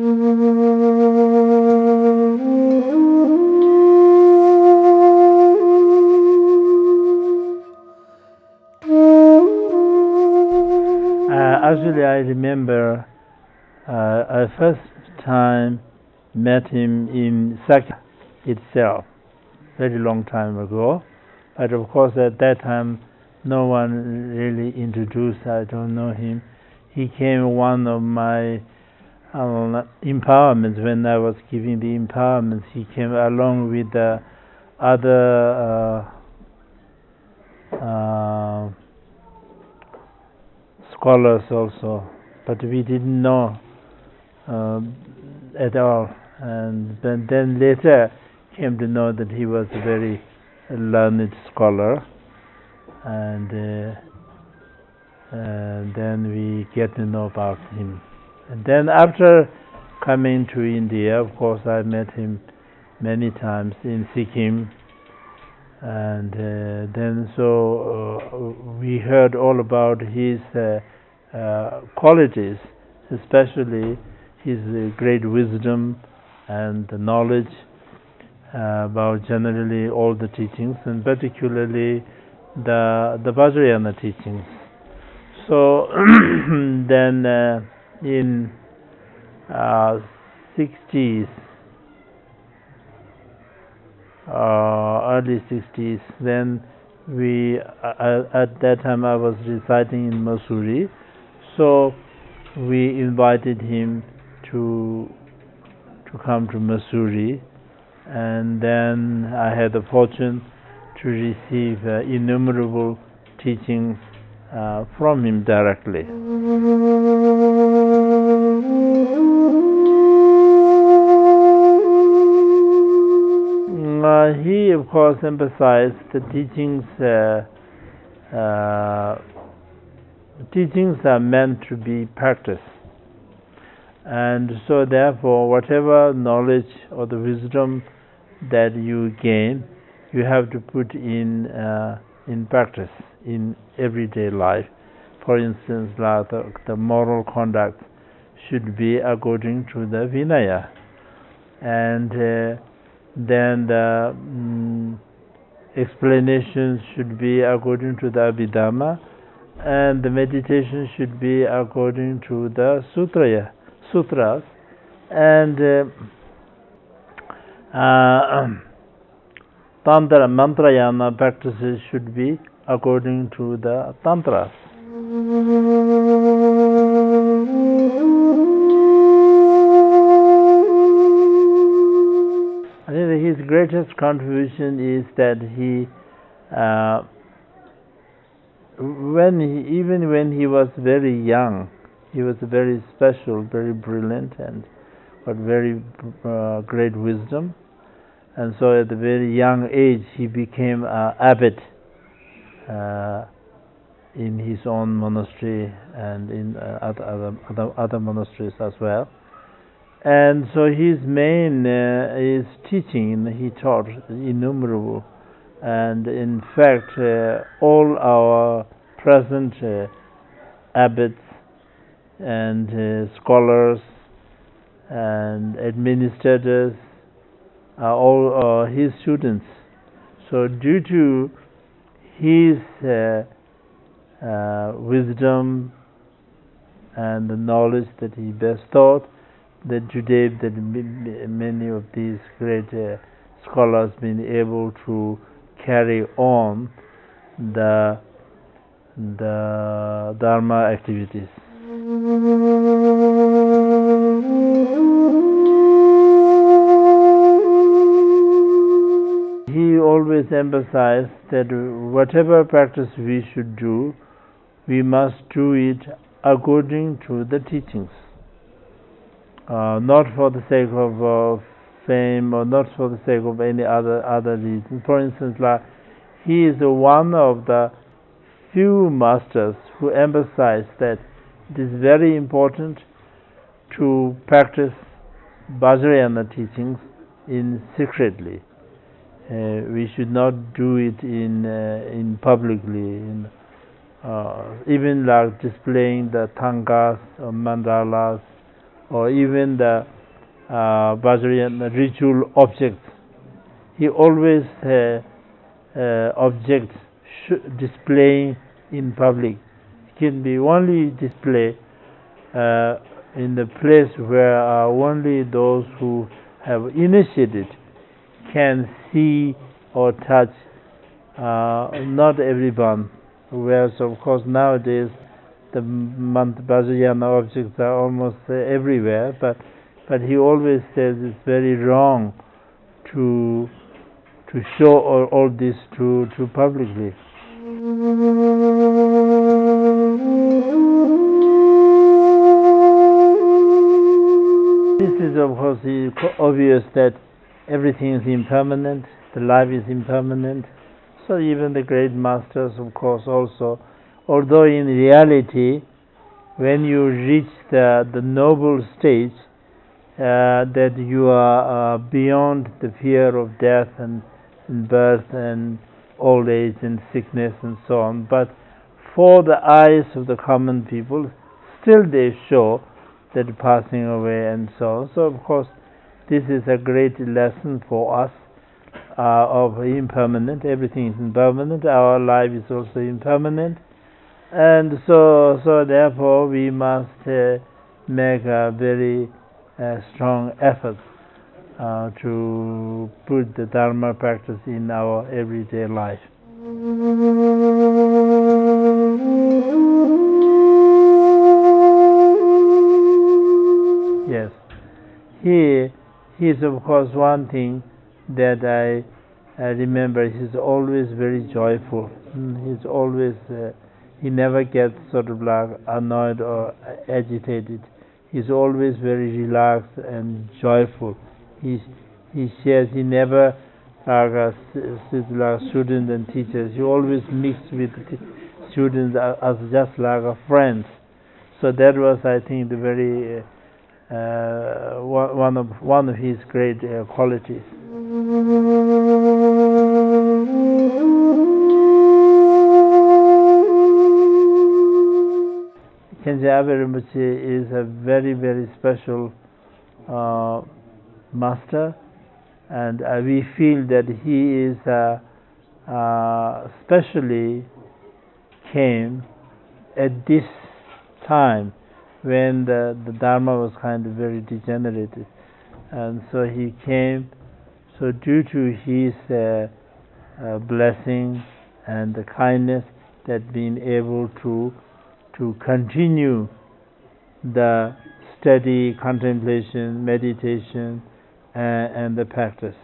Actually, I remember I first time met him in Sakya itself, very long time ago. But of course, at that time, no one really introduced. I don't know him. He came one of my empowerments when I was giving the empowerments. He came along with the other scholars also, but we didn't know at all. And then later came to know that he was a very learned scholar, and then we get to know about him. And then after coming to India, of course, I met him many times in Sikkim, and then we heard all about his qualities, especially his great wisdom and the knowledge about generally all the teachings, and particularly the Vajrayana teachings. So then in 60s, early 60s, then at that time I was residing in Mussoorie, so we invited him to come to Mussoorie, and then I had the fortune to receive innumerable teachings from him directly. He, of course, emphasized the teachings. Teachings are meant to be practiced, and so therefore, whatever knowledge or the wisdom that you gain, you have to put in practice in everyday life. For instance, like the moral conduct should be according to the Vinaya, and then the explanations should be according to the Abhidhamma, and the meditation should be according to the sutras, and tantra, mantrayana practices should be according to the tantras. I think that his greatest contribution is that he, even when he was very young, he was very special, very brilliant, and got very great wisdom. And so at a very young age, he became an abbot in his own monastery and in other monasteries as well. And so his main is teaching. He taught innumerable, and in fact, all our present abbots and scholars and administrators are all his students. So due to his wisdom and the knowledge that he bestowed, that today that many of these great scholars been able to carry on the Dharma activities. He always emphasized that whatever practice we should do, we must do it according to the teachings, not for the sake of fame, or not for the sake of any other reason. For instance, like, he is one of the few masters who emphasize that it is very important to practice Vajrayana teachings secretly. We should not do it in publicly, even like displaying the tangas or mandalas or even the Vajrayana ritual objects. He always objects displaying in public. It can be only display in the place where only those who have initiated can see or touch, not everyone. Whereas of course nowadays the Vajrayana objects are almost everywhere, but he always says it's very wrong to show all this to publicly. This is of course obvious that everything is impermanent, the life is impermanent. So even the great masters of course also, although in reality when you reach the noble stage, that you are beyond the fear of death and birth and old age and sickness and so on, but for the eyes of the common people still they show that passing away and so on. So of course this is a great lesson for us of impermanent. Everything is impermanent, our life is also impermanent, and so therefore we must make a very strong effort to put the Dharma practice in our everyday life. Yes, he is of course one thing that I remember. He's always very joyful. He's always he never gets sort of like annoyed or agitated. He's always very relaxed and joyful. He shares. He never sits like students and teachers. He always mixed with students as just like a friend. So that was, I think, the very one of his great qualities. Khenchen Appy Rinpoche is a very, very special master, and we feel that he is especially came at this time when the Dharma was kind of very degenerated, and so he came. So due to his blessing and the kindness, that being able to continue the steady contemplation, meditation, and the practice.